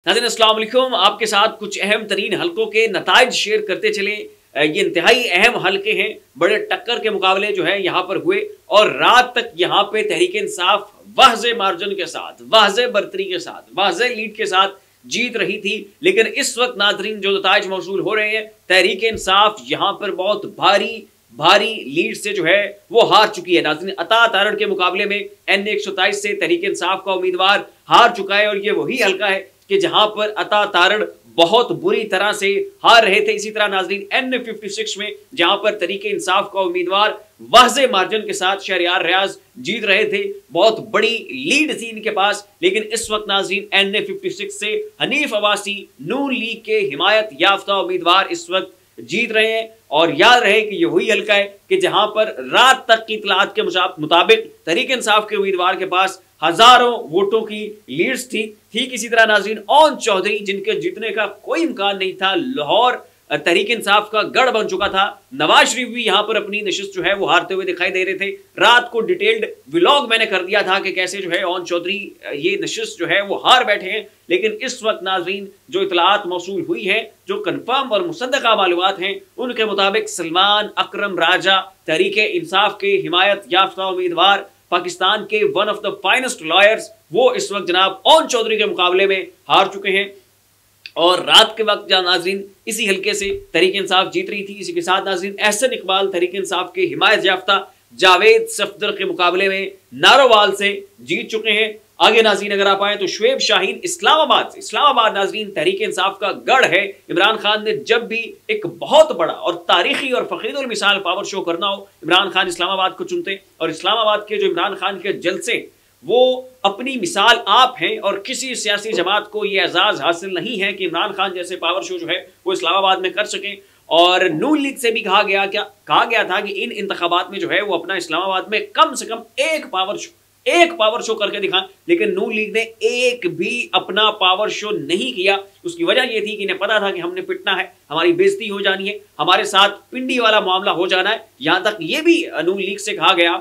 नाज़रीन अस्सलाम वालेकुम। आपके साथ कुछ अहम तरीन हलकों के नताइज शेयर करते चले। ये इंतहाई अहम हलके हैं, बड़े टक्कर के मुकाबले जो है यहाँ पर हुए और रात तक यहाँ पे तहरीक इंसाफ वाज़े मार्जिन के साथ, वाज़े बर्तरी के साथ, वाज़े लीड के साथ जीत रही थी। लेकिन इस वक्त नाज़रीन जो नताइज मौसूल हो रहे हैं, तहरीक इंसाफ यहाँ पर बहुत भारी लीड से जो है वो हार चुकी है। नाज़रीन अता तारड़ के मुकाबले में NA 127 से तहरीक इंसाफ का उम्मीदवार हार चुका है और ये वही हलका है कि जहां पर अता तारड़ बहुत बुरी तरह से हार रहे थे। इसी तरह नाज़रीन NA 56 में जहां पर तहरीक इंसाफ का उम्मीदवार वाज़े मार्जिन के साथ शहरयार रियाज जीत रहे थे, बहुत बड़ी लीड थी इनके पास। लेकिन इस वक्त नाज़रीन NA 56 से हनीफ अब्बासी नून लीग के हिमायत याफ्ता उम्मीदवार इस वक्त जीत रहे हैं। और याद रहे कि ये वही हल्का है कि जहां पर रात तक की इतलात के मुताबिक तहरीक इंसाफ के उम्मीदवार के पास हजारों वोटों की लीड्स थी। ठीक इसी तरह नाज़रीन ओन चौधरी, जिनके जीतने का कोई इम्कान नहीं था, लाहौर तहरीक इंसाफ का गढ़ बन चुका था। नवाज शरीफ भी यहाँ पर अपनी नशिस्त जो है वो हारते हुए दिखाई दे रहे थे। रात को डिटेल्ड व्लॉग मैंने कर दिया था कि कैसे जो है ओन चौधरी ये नशिस्त जो है वो हार बैठे हैं। लेकिन इस वक्त नाज़रीन जो इतलात मौसूल हुई है, जो कन्फर्म और मुसद्दका मालूमात हैं, उनके मुताबिक सलमान अकरम राजा तहरीक इंसाफ के हिमायत याफ्ता उम्मीदवार, पाकिस्तान के one of the finest lawyers, वो इस वक्त जनाब ओन चौधरी के मुकाबले में हार चुके हैं। और रात के वक्त जहां नाज़रीन इसी हल्के से तहरीक इंसाफ जीत रही थी, इसी के साथ नाज़रीन एहसन इकबाल तहरीक इंसाफ के हिमायत याफ्ता जावेद सफदर के मुकाबले में नारोवाल से जीत चुके हैं। आगे नाज़रीन अगर आप आए तो शुएब शाहीन इस्लामाबाद से, इस्लामाबाद नाज़रीन तहरीक इंसाफ का गढ़ है। इमरान खान ने जब भी एक बहुत बड़ा और तारीखी और फकीरुल मिसाल पावर शो करना हो, इमरान खान इस्लामाबाद को चुनते। और इस्लामाबाद के जो इमरान खान के जलसे वो अपनी मिसाल आप हैं और किसी सियासी जमात को ये एजाज हासिल नहीं है कि इमरान खान जैसे पावर शो जो है वो इस्लामाबाद में कर सकें। और नून लीग से भी कहा गया था कि इन इंतखाबात में जो है वो अपना इस्लामाबाद में कम से कम एक पावर शो करके दिखाएं। लेकिन नून लीग ने एक भी अपना पावर शो नहीं किया। उसकी वजह यह थी कि इन्हें पता था कि हमने पिटना है, हमारी बेइज्जती हो जानी है, हमारे साथ पिंडी वाला मामला हो जाना है। यहां तक ये भी नून लीग से कहा गया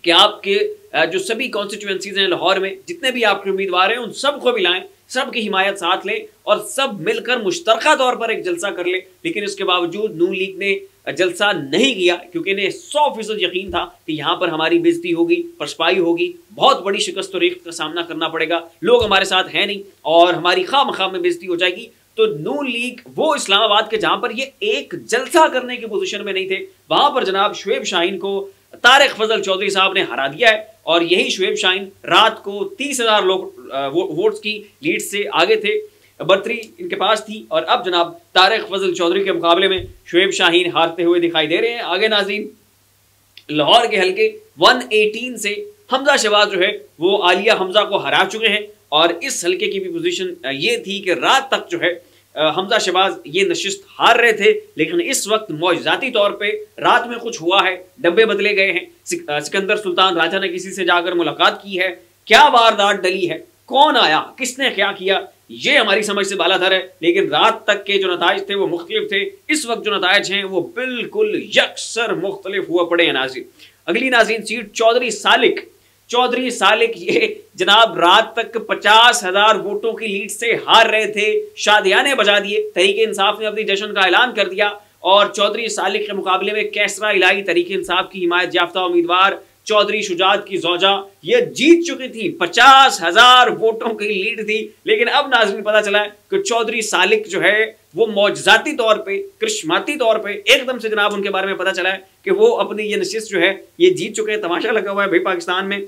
कि आपके जो सभी कॉन्स्टिट्यूएंसीज हैं लाहौर में, जितने भी आपके उम्मीदवार हैं, उन सबको भी लाएं, सबकी हिमायत साथ लें और सब मिलकर मुश्तरका तौर पर एक जलसा कर ले। लेकिन इसके बावजूद नून लीग ने जलसा नहीं किया क्योंकि इन्हें 100% यकीन था कि यहाँ पर हमारी बेइज्जती होगी, परसपाई होगी, बहुत बड़ी शिकस्त और रेख्त का सामना करना पड़ेगा, लोग हमारे साथ हैं नहीं और हमारी खामखा में बेइज्जती हो जाएगी। तो नून लीग वो इस्लामाबाद के जहां पर ये एक जलसा करने की पोजीशन में नहीं थे, वहां पर जनाब शुएब शाहीन को तारिक फजल चौधरी साहब ने हरा दिया है। और यही शुएब शाहीन रात को 30,000 वोट्स की लीड से आगे थे, बर्तरी इनके पास थी। और अब जनाब तारिक फजल चौधरी के मुकाबले में शुएब शाहीन हारते हुए दिखाई दे रहे हैं। आगे नाज़रीन लाहौर के हल्के 118 से हमजा शहबाज जो है वो आलिया हमजा को हरा चुके हैं। और इस हल्के की भी पोजीशन ये थी कि रात तक जो है हमजा शहबाज ये नशिस्त हार रहे थे। लेकिन इस वक्त मौजज़ाती तौर पे रात में कुछ हुआ है, डब्बे बदले गए हैं। सिकंदर सुल्तान राजा ने किसी से जाकर मुलाकात की है, क्या वारदात डली है, कौन आया, किसने क्या किया, ये हमारी समझ से बालातर है। लेकिन रात तक के जो नताइज थे वो मुख्तलिफ थे, इस वक्त जो नताइज हैं वो बिल्कुल यकसर मुख्तलिफ हुआ पड़े हैं। नाज़रीन अगली नाज़रीन सीट चौधरी सालिक ये जनाब रात तक 50,000 वोटों की लीड से हार रहे थे, शादियाने बजा दिए। तहरीक इंसाफ ने अपनी जश्न का ऐलान कर दिया और चौधरी सालिक के मुकाबले में कैसरा इलाही तहरीक इंसाफ की हिमायत याफ्ता उम्मीदवार चौधरी शुजात की जोजा ये जीत चुकी थी। 50,000 वोटों की लीड थी। लेकिन अब नाज़रीन पता चला है कि चौधरी सालिक जो है वो मौजज़ाती तौर पे, करिश्माती तौर पे एकदम से जनाब उनके बारे में पता चला है कि वो अपनी ये नशिस्त जो है ये जीत चुके हैं। तमाशा लगा हुआ है भाई पाकिस्तान में।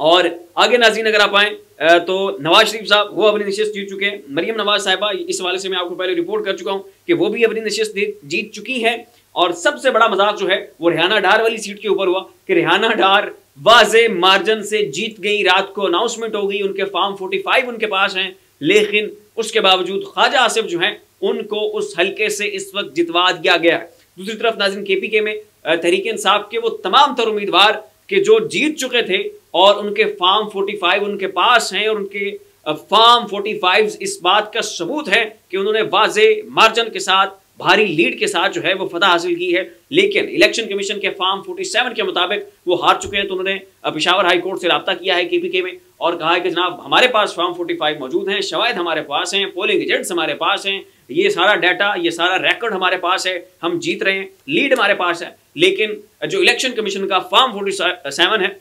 और आगे नाज़रीन अगर आप आए तो नवाज शरीफ साहब वो अपनी नशिस्त जीत चुके हैं। मरियम नवाज साहिबा, इस हवाले से मैं आपको पहले रिपोर्ट कर चुका हूं कि वो भी अपनी नशिस्त जीत चुकी है। और सबसे बड़ा मजाक जो है वो रेहाना डार वाली सीट के ऊपर हुआ कि रेहाना डार वाज़े मार्जिन से जीत गई। रात को अनाउंसमेंट हो गई, उनके फॉर्म 45 उनके पास हैं, लेकिन उसके बावजूद ख्वाजा आसिफ जो हैं उनको उस हल्के से इस वक्त जितवा दिया गया है। दूसरी तरफ नाज़रीन KPK में तहरीक इंसाफ के वो तमाम तर उम्मीदवार के जो जीत चुके थे और उनके फॉर्म 45 उनके पास हैं और उनके फॉर्म 45 इस बात का सबूत है कि उन्होंने वाज़े मार्जिन के साथ भारी लीड के साथ जो है वो फतह हासिल की है, लेकिन इलेक्शन कमीशन के फॉर्म 47 के मुताबिक वो हार चुके हैं। तो उन्होंने पेशावर हाई कोर्ट से रब्ता किया है KPK में और कहा है कि जनाब हमारे पास फॉर्म 45 मौजूद हैं, शवाहिद हमारे पास हैं, पोलिंग एजेंट्स हमारे पास हैं, ये सारा डाटा, ये सारा रिकॉर्ड हमारे पास है, हम जीत रहे हैं, लीड हमारे पास है। लेकिन जो इलेक्शन कमीशन का फॉर्म 47 है,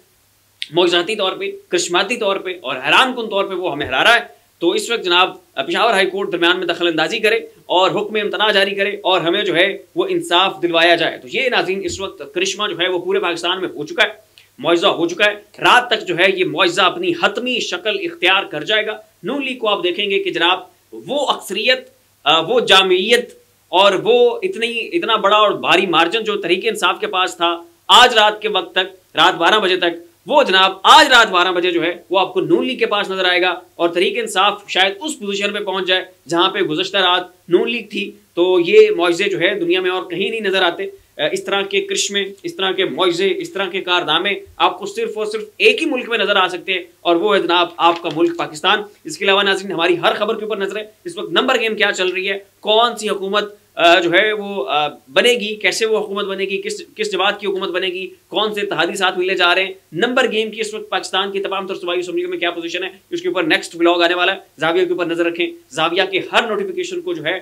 मौजूदाती तौर पे, करिश्माती तौर पे और हैरानकुन तौर पे वो हमें हरा रहा है। तो इस वक्त जनाब पेशावर हाई कोर्ट दरमियान में दखल अंदाजी करे और हुक्म इम्तना जारी करे और हमें जो है वो इंसाफ दिलवाया जाए। तो ये नाज़रीन इस वक्त करिश्मा जो है वो पूरे पाकिस्तान में हो चुका है, मुआवजा हो चुका है। रात तक जो है ये मुआवजा अपनी हतमी शक्ल इख्तियार कर जाएगा। नून लीग को आप देखेंगे कि जनाब वो अक्सरियत, वो जामियत और वो इतना बड़ा और भारी मार्जिन जो तहरीक इंसाफ के पास था आज रात के वक्त तक, रात 12 बजे तक, वो जनाब आज रात 12 बजे जो है वो आपको नून लीग के पास नजर आएगा और तहरीक इंसाफ शायद उस पोजीशन पे पहुंच जाए जहां पे गुज़श्ता रात नून लीग थी। तो ये मुआवजे जो है दुनिया में और कहीं नहीं नजर आते। इस तरह के करिश्मे, इस तरह के मुआवजे, इस तरह के कारनामे आपको सिर्फ और सिर्फ एक ही मुल्क में नजर आ सकते हैं और वो है जनाब आपका मुल्क पाकिस्तान। इसके अलावा नाज़रीन हमारी हर खबर के ऊपर नजर है। इस वक्त नंबर गेम क्या चल रही है, कौन सी हुकूमत जो है वो बनेगी, कैसे वो हुकूमत बनेगी, किस जमात की हुकूमत बनेगी, कौन से इत्तेहादी साथ मिले जा रहे हैं, नंबर गेम की इस वक्त पाकिस्तान की तमाम तर सूबाई असम्बलियों में क्या पोजीशन है, उसके ऊपर नेक्स्ट व्लॉग आने वाला है। जाविया के ऊपर नजर रखें, जाविया के हर नोटिफिकेशन को जो है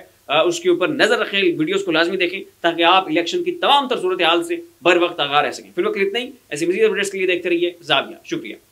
उसके ऊपर नजर रखें, वीडियोस को लाजमी देखें ताकि आप इलेक्शन की तमाम तर सूरत हाल से बर वक्त आगाह रह सकें। फिर वक्त इतना ही, ऐसी मज़ीद अपडेट्स के लिए देखते रहिए जाविया। शुक्रिया।